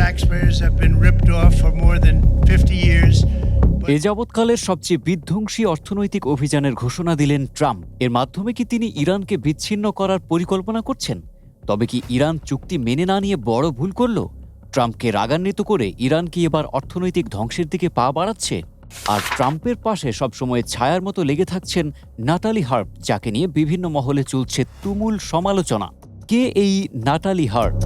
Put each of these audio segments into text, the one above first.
taxpayers have been ripped off for more than 50 years. এ যাবৎকালের সবচেয়ে বিধ্বংসী অর্থনৈতিক অভিযানের ঘোষণা দিলেন ট্রাম্প। এর মাধ্যমে কি তিনি ইরানকে বিচ্ছিন্ন করার পরিকল্পনা করছেন? তবে কি ইরান চুক্তি মেনে না নিয়ে বড় ভুল করল? ট্রাম্পকে রাগান্বিত করে ইরান কি এবার অর্থনৈতিক ধ্বংসের দিকে পা বাড়াচ্ছে? আর ট্রাম্পের পাশে সবসময় ছায়ার মতো লেগে থাকছেন নাটালি হার্প, যাকে নিয়ে বিভিন্ন মহলে চলছে তুমুল সমালোচনা। কে এই নাটালি হার্প?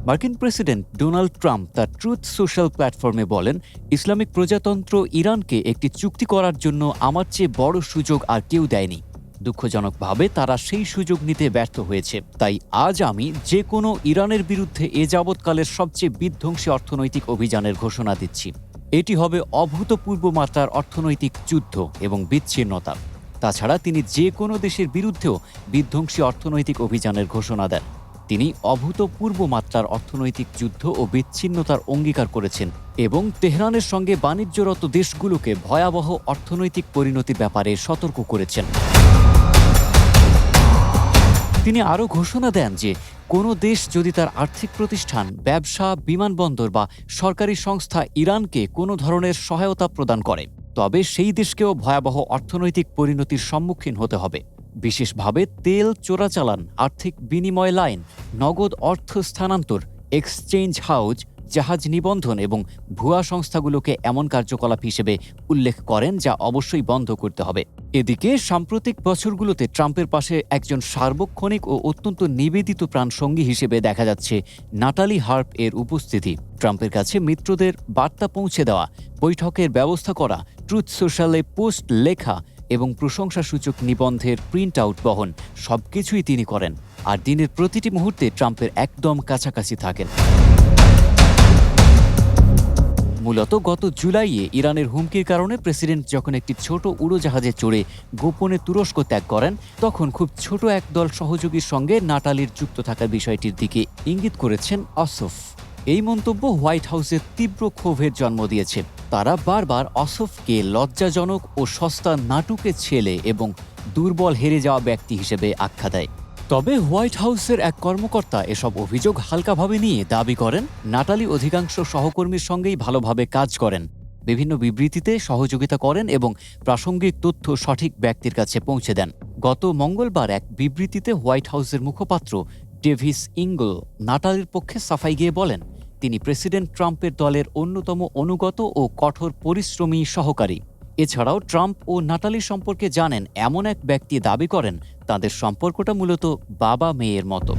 মার্কিন প্রেসিডেন্ট ডোনাল্ড ট্রাম্প তার ট্রুথ সোশ্যাল প্ল্যাটফর্মে বলেন, ইসলামিক প্রজাতন্ত্র ইরানকে একটি চুক্তি করার জন্য আমার চেয়ে বড় সুযোগ আর কেউ দেয়নি। দুঃখজনকভাবে তারা সেই সুযোগ নিতে ব্যর্থ হয়েছে। তাই আজ আমি যে কোনো ইরানের বিরুদ্ধে এ যাবৎকালের সবচেয়ে বিধ্বংসী অর্থনৈতিক অভিযানের ঘোষণা দিচ্ছি। এটি হবে অভূতপূর্ব মাত্রার অর্থনৈতিক যুদ্ধ এবং বিচ্ছিন্নতা। তাছাড়া তিনি যে কোনো দেশের বিরুদ্ধেও বিধ্বংসী অর্থনৈতিক অভিযানের ঘোষণা দেন। তিনি অভূতপূর্ব মাত্রার অর্থনৈতিক যুদ্ধ ও বিচ্ছিন্নতার অঙ্গীকার করেছেন এবং তেহরানের সঙ্গে বাণিজ্যরত দেশগুলোকে ভয়াবহ অর্থনৈতিক পরিণতির ব্যাপারে সতর্ক করেছেন। তিনি আরও ঘোষণা দেন যে কোনো দেশ যদি তার আর্থিক প্রতিষ্ঠান, ব্যবসা, বিমানবন্দর বা সরকারি সংস্থা ইরানকে কোনো ধরনের সহায়তা প্রদান করে, তবে সেই দেশকেও ভয়াবহ অর্থনৈতিক পরিণতির সম্মুখীন হতে হবে। বিশেষভাবে তেল চোরাচালান, আর্থিক বিনিময় লাইন, নগদ অর্থ স্থানান্তর, এক্সচেঞ্জ হাউজ, জাহাজ নিবন্ধন এবং ভুয়া সংস্থাগুলোকে এমন কার্যকলাপ হিসেবে উল্লেখ করেন যা অবশ্যই বন্ধ করতে হবে। এদিকে সাম্প্রতিক বছরগুলোতে ট্রাম্পের পাশে একজন সার্বক্ষণিক ও অত্যন্ত নিবেদিত প্রাণসঙ্গী হিসেবে দেখা যাচ্ছে নাটালি হার্প এর উপস্থিতি। ট্রাম্পের কাছে মিত্রদের বার্তা পৌঁছে দেওয়া, বৈঠকের ব্যবস্থা করা, ট্রুথ সোশ্যালে পোস্ট লেখা এবং প্রশংসাসূচক নিবন্ধের প্রিন্ট আউট বহন সবকিছুই তিনি করেন, আর দিনের প্রতিটি মুহূর্তে ট্রাম্পের একদম কাছাকাছি থাকেন। মূলত গত জুলাইয়ে ইরানের হুমকির কারণে প্রেসিডেন্ট যখন একটি ছোট উড়োজাহাজে চড়ে গোপনে তুরস্ক ত্যাগ করেন, তখন খুব ছোট একদল সহযোগীর সঙ্গে নাটালির যুক্ত থাকার বিষয়টির দিকে ইঙ্গিত করেছেন অসফ। এই মন্তব্য হোয়াইট হাউসের তীব্র ক্ষোভের জন্ম দিয়েছে। তারা বারবার অসফকে লজ্জাজনক ও সস্তা নাটুকে ছেলে এবং দুর্বল হেরে যাওয়া ব্যক্তি হিসেবে আখ্যা দেয়। তবে হোয়াইট হাউসের এক কর্মকর্তা এসব অভিযোগ হালকাভাবে নিয়ে দাবি করেন, নাটালি অধিকাংশ সহকর্মীর সঙ্গেই ভালোভাবে কাজ করেন, বিভিন্ন বিবৃতিতে সহযোগিতা করেন এবং প্রাসঙ্গিক তথ্য সঠিক ব্যক্তির কাছে পৌঁছে দেন। গত মঙ্গলবার এক বিবৃতিতে হোয়াইট হাউসের মুখপাত্র ডেভিস ইঙ্গল নাটালির পক্ষে সাফাই গিয়ে বলেন, তিনি প্রেসিডেন্ট ট্রাম্পের দলের অন্যতম অনুগত ও কঠোর পরিশ্রমী সহকারী। এছাড়াও ট্রাম্প ও নাটালি সম্পর্কে জানেন এমন এক ব্যক্তি দাবি করেন, তাদের সম্পর্কটা মূলত বাবা মেয়ের মতো।